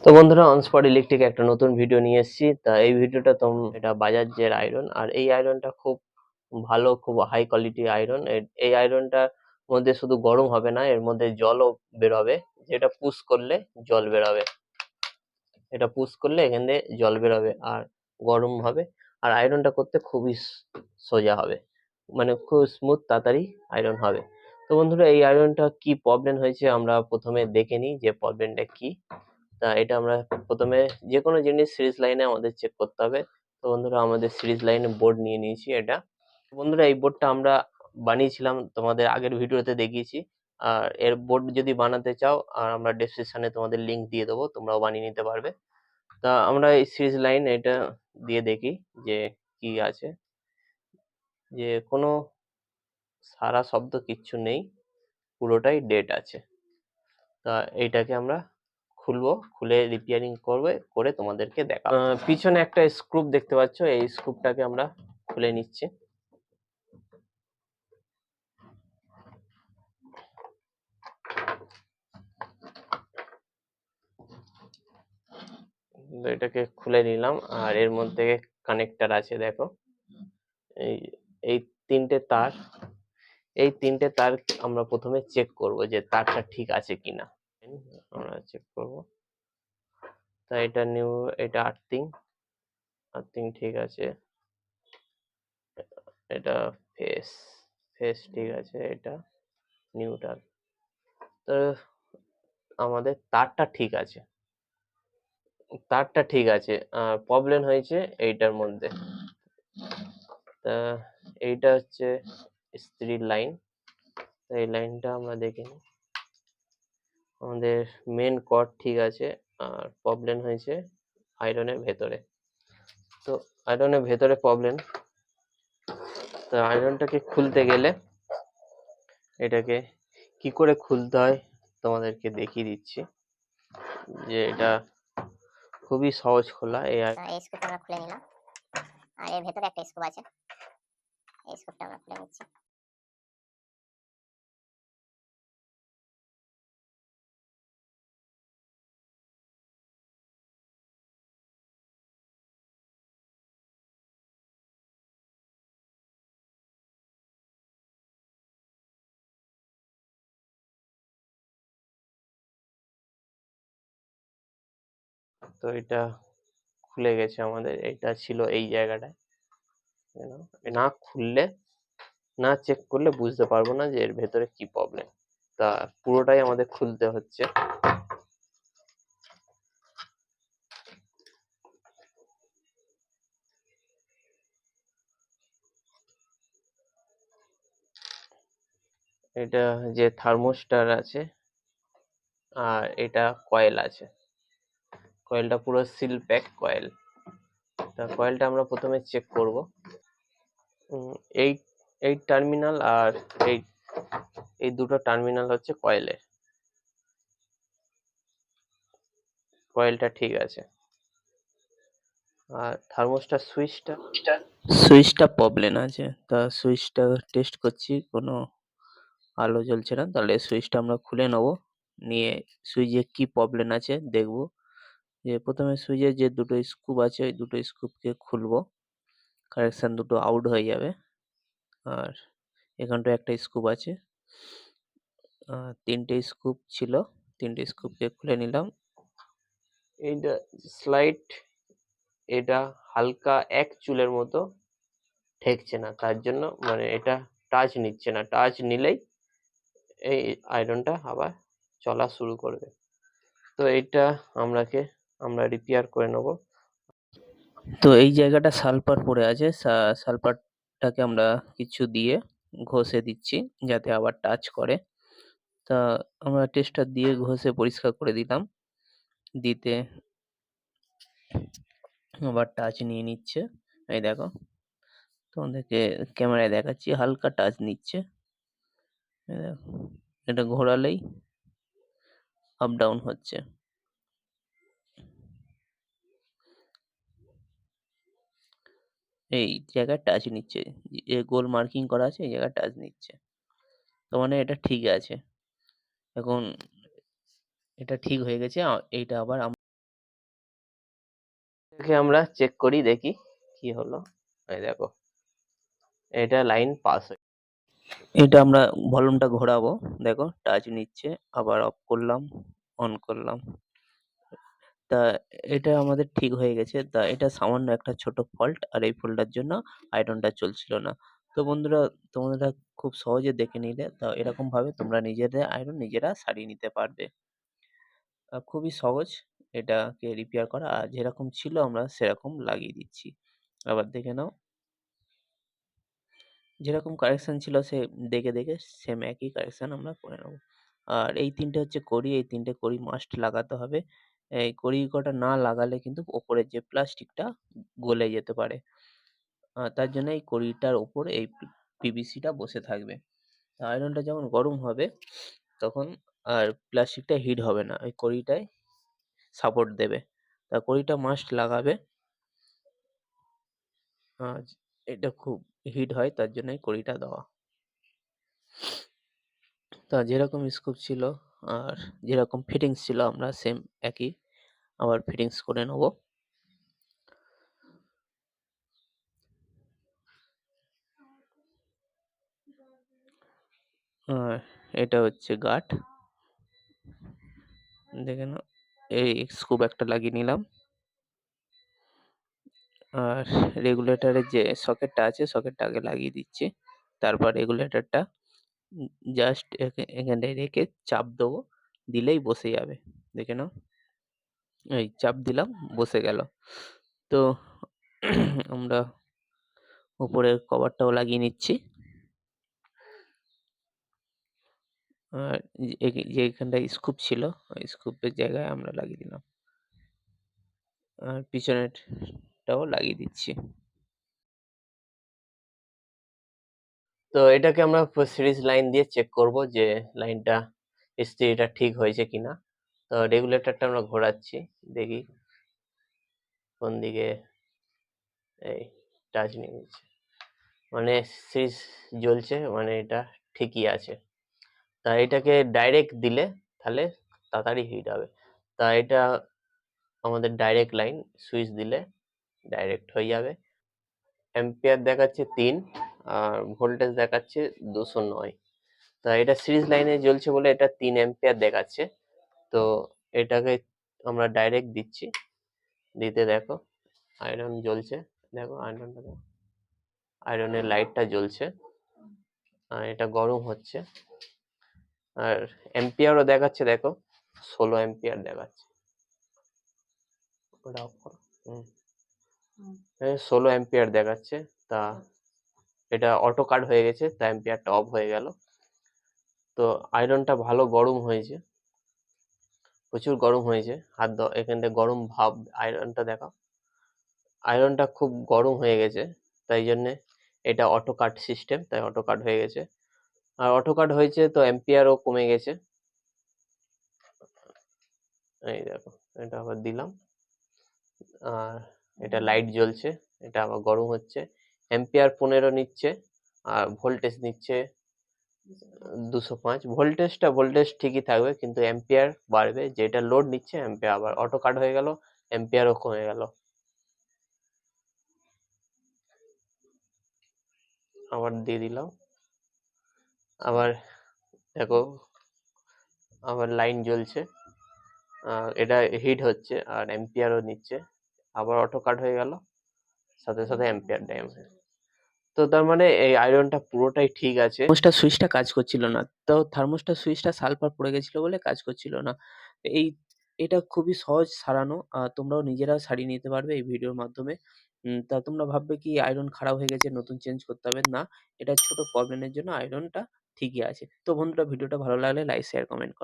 তো বন্ধুরা, on spot electric একটা নতুন ভিডিও নিয়ে এসেছি। তা এই ভিডিওটা এটা বাজাজের আয়রন, আর এই আয়রনটা খুব ভালো, খুব হাই কোয়ালিটি আয়রন। এই আয়রনটার মধ্যে শুধু গরম হবে না, এর মধ্যে জলও বেরোবে। যেটা পুশ করলে জল বেরোবে, এটা পুশ করলে এখান দিয়ে জল বেরোবে আর গরম হবে। আর আয়রনটা করতে খুবই সোজা হবে, মানে খুব স্মুথ, তাড়াতাড়ি আয়রন হবে। তো বন্ধুরা, এই আয়রনটা কি প্রবলেম হয়েছে আমরা প্রথমে দেখে নিই যে প্রবলেমটা কি। তা এটা আমরা প্রথমে যে কোনো জিনিস সিরিজ লাইনে আমাদের চেক করতে হবে। তো বন্ধুরা, আমাদের সিরিজ লাইনে বোর্ড নিয়ে নিয়েছি এটা। বন্ধুরা, এই বোর্ডটা আমরা বানিয়েছিলাম, তোমাদের আগের ভিডিওতে দেখিয়েছি। আর এর বোর্ড যদি বানাতে চাও, আর আমরা ডেসক্রিপশনে তোমাদের লিংক দিয়ে দেবো, তোমরাও বানিয়ে নিতে পারবে। তা আমরা এই সিরিজ লাইন এটা দিয়ে দেখি যে কি আছে, যে কোনো সারা শব্দ কিচ্ছু নেই, পুরোটাই ডেট আছে। তা এইটাকে আমরা খুলবো, খুলে রিপেয়ারিং করে তোমাদেরকে দেখাবো। পিছনে একটা স্ক্রু দেখতে পাচ্ছ, এই স্ক্রুটাকে আমরা খুলে নিচ্ছি। এটাকে খুলে নিলাম, আর এর মধ্যে কানেক্টর আছে, দেখো এই এই তিনটে তার। এই তিনটে তার আমরা প্রথমে চেক করব যে তারটা ঠিক আছে কিনা। আমরা চেক করব। তা এটা নিউ, এটা আর্থিং, আর্থিং ঠিক আছে। এটা ফেস, ফেস ঠিক আছে। এটা নিউট্রাল। তো আমাদের তারটা ঠিক আছে, তারটা ঠিক আছে। প্রবলেম হয়েছে এইটার মধ্যে। তা এইটা হচ্ছে স্ত্রীর লাইন। এই লাইনটা আমরা দেখে নিই। আমাদের মেন কর্ড ঠিক আছে, আর প্রবলেম হয়েছে আয়রনের ভেতরে। তো আয়রনের ভেতরে প্রবলেম। তো আয়রনটাকে খুলতে গেলে এটাকে কি করে খুলতে হয় তোমাদেরকে দেখিয়ে দিচ্ছি, যে এটা খুবই সহজ খোলা। এই স্ক্রুটা আমরা খুলে নিলাম, আর এর ভেতরে একটা স্ক্রু আছে, এই স্ক্রুটা আমরা খুলে নিচ্ছি। তো এটা খুলে গেছে আমাদের, এটা ছিল এই জায়গাটায়। না খুললে, না চেক করলে বুঝতে পারবো না যে এর ভেতরে কি প্রবলেম। তা পুরোটাই আমাদের খুলতে হচ্ছে। এটা যে থার্মোস্টার আছে, আর এটা কয়েল আছে। কয়েলটা পুরো সিল প্যাক কয়েল। তা কয়েলটা আমরা প্রথমে চেক করব। এই এই টার্মিনাল আর এই এই দুটো টার্মিনাল হচ্ছে কয়েলের। কয়েলটা ঠিক আছে। আর থার্মোস্টার সুইচটা প্রবলেম আছে। তা সুইচটা টেস্ট করছি, কোনো আলো জ্বলছে না। তাহলে সুইচটা আমরা খুলে নেব, নিয়ে সুইচে কি প্রবলেম আছে দেখব। যে প্রথমে সুইচের যে দুটো স্ক্রু আছে, ওই দুটো স্ক্রুকে খুলবো, কানেকশন দুটো আউট হয়ে যাবে। আর এখানটা একটা স্ক্রু আছে, তিনটে স্ক্রু ছিল, তিনটে স্ক্রুকে খুলে নিলাম। এইটা স্লাইড, এটা হালকা এক চুলের মতো ঠেকছে না, তার জন্য মানে এটা টাচ নিচ্ছে না। টাচ নিলেই এই আয়রনটা আবার চলা শুরু করবে। তো এইটা আমরা রিপেয়ার করে নেব। তো এই জায়গাটা সালফার পড়ে আছে, সালফারটাকে আমরা কিছু দিয়ে ঘষে দিচ্ছি যাতে আবার টাচ করে। তা আমরা টেস্টার দিয়ে ঘষে পরিষ্কার করে দিলাম। দিতে আবার টাচ নিয়ে নিচ্ছে, এই দেখো, তোমাদেরকে ক্যামেরায় দেখাচ্ছি, হালকা টাচ নিচ্ছে। এই দেখো, এটা ঘোরালেই আপ ডাউন হচ্ছে। এই জায়গায় টাচ নিচ্ছে, যে গোল মার্কিং করা আছে এই জায়গায় টাচ নিচ্ছে। তো মানে এটা ঠিক আছে। এখন এটা ঠিক হয়ে গেছে। এইটা আবার এটাকে আমরা চেক করি, দেখি কি হলো। এই দেখো, এটা লাইন পাস হয়ে, এটা আমরা ভলিউমটা ঘোরাবো, দেখো টাচ নিচ্ছে, আবার অফ করলাম, অন করলাম। তা এটা আমাদের ঠিক হয়ে গেছে। তা এটা সামান্য একটা ছোট ফল্ট, আর এই ফল্টটার জন্য আয়রনটা চলছিল না। তো বন্ধুরা, তোমরা খুব সহজে দেখে নিলে। তা এরকম ভাবে তোমরা নিজেদের আয়রন নিজেরা সারিয়ে নিতে পারবে। খুবই সহজ এটাকে রিপেয়ার করা। আর যেরকম ছিল আমরা সেরকম লাগিয়ে দিচ্ছি। আবার দেখে নাও, যেরকম কারেকশন ছিল সে দেখে দেখে সেম একই কারেকশন আমরা করে নেব। আর এই ৩ টে হচ্ছে কড়ি, এই ৩ টে কড়ি মাস্ট লাগাতে হবে। এই কড়ি কটা না লাগালে কিন্তু ওপরের যে প্লাস্টিকটা গলে যেতে পারে। তার জন্য এই কড়িটার উপরে এই পিভিসিটা বসে থাকবে। আয়রনটা যখন গরম হবে তখন আর প্লাস্টিকটা হিট হবে না, ওই কড়িটায় সাপোর্ট দেবে। তা কড়িটা মাস্ট লাগাবে। আজ এটা খুব হিট হয়, তার জন্য এই কড়িটা দেওয়া। তা যেরকম স্কোপ ছিল আর যেরকম ফিটিংস ছিল আমরা সেম একই আবার ফিটিংস করে নেব। আর এটা হচ্ছে গার্ড, দেখে নাও। এই স্ক্রু একটা লাগিয়ে নিলাম। আর রেগুলেটরের যে সকেটটা আছে সকেটটা আগে লাগিয়ে দিচ্ছি। তারপর রেগুলেটরটা জাস্ট এখানে রেখে চাপ দেবো, দিলেই বসে যাবে। দেখে নাও, এই চাপ দিলাম, বসে গেল। তো আমরা উপরের কভারটাও লাগিয়ে নিচ্ছি। আর যেখানটায় স্কুপ ছিল ওই স্কুপের জায়গায় আমরা লাগিয়ে দিলাম। আর পিছনেরটাও লাগিয়ে দিচ্ছি। তো এটাকে আমরা সিরিজ লাইন দিয়ে চেক করব যে লাইনটা ইস্ত্রিটা ঠিক হয়েছে কিনা। তো রেগুলেটরটা আমরা ঘোরাচ্ছি, দেখি কোন দিকে। এই টাচ নিয়ে নিচ্ছে, মানে সিরিজ জ্বলছে, মানে এটা ঠিকই আছে। তা এটাকে ডাইরেক্ট দিলে তাহলে তাড়াতাড়ি হিট হবে। তা এটা আমাদের ডাইরেক্ট লাইন, সুইচ দিলে ডাইরেক্ট হয়ে যাবে। অ্যাম্পিয়ার দেখাচ্ছে ৩ আর ভোল্টেজ দেখাচ্ছে ২০৯। তা এটা সিরিজ লাইনে জ্বলছে বলে এটা ৩ অ্যাম্পিয়ার দেখাচ্ছে। তো এটাকে আমরা ডাইরেক্ট দিচ্ছি, দিতে দেখো আয়রন জ্বলছে। দেখো আয়রনটা, দেখো আয়রনের লাইটটা জ্বলছে, আর এটা গরম হচ্ছে। আর অ্যাম্পিয়ারও দেখাচ্ছে, দেখো ১৬ অ্যাম্পিয়ার দেখাচ্ছে। ওটা অফ করো। ১৬ অ্যাম্পিয়ার দেখাচ্ছে। তা এটা অটো কাট হয়ে গেছে, তা অ্যাম্পিয়ারটা অফ হয়ে গেল। তো আয়রনটা ভালো গরম হয়েছে, প্রচুর গরম হয়েছে। হাত দাও, এখান থেকে গরম ভাব, আয়রনটা দেখাও। আয়রনটা খুব গরম হয়ে গেছে, তাই জন্যে এটা অটো কাট সিস্টেম, তাই অটো কাট হয়ে গেছে। আর অটো কাট হয়েছে তো অ্যাম্পিয়ারও কমে গেছে। এই দেখো, এটা আবার দিলাম, আর এটা লাইট জ্বলছে, এটা আবার গরম হচ্ছে। অ্যাম্পিয়ার ১৫ নিচ্ছে, আর ভোল্টেজ নিচ্ছে ২০৫। ভোল্টেজ ঠিকই থাকবে, কিন্তু অ্যাম্পিয়ার বাড়বে, যেটা লোড নিচ্ছে অ্যাম্পিয়ার আবার অটো কাট হয়ে গেল, অ্যাম্পিয়ারও কমে গেল। আবার দিয়ে দিলাম, আবার দেখো আবার লাইন জ্বলছে, এটা হিট হচ্ছে আর অ্যাম্পিয়ারও নিচ্ছে। আবার অটো কাট হয়ে গেল, সাথে সাথে অ্যাম্পিয়ার ডাউন হয়ে গেল। তো তার মানে এই আয়রনটা পুরোটাই ঠিক আছে। থার্মোস্টার সুইচটা কাজ করছিল না। তো থার্মোস্টার সুইচটা সালফার পড়ে গেছিল বলে কাজ করছিল না। এই এটা খুবই সহজ সারানো। তোমরাও নিজেরাও সারিয়ে নিতে পারবে এই ভিডিওর মাধ্যমে। তা তোমরা ভাববে কি আয়রন খারাপ হয়ে গেছে, নতুন চেঞ্জ করতে হবে। না, এটা ছোট প্রবলেমের জন্য আয়রনটা ঠিকই আছে। তো বন্ধুরা, ভিডিওটা ভালো লাগলে লাইক, শেয়ার, কমেন্ট করো।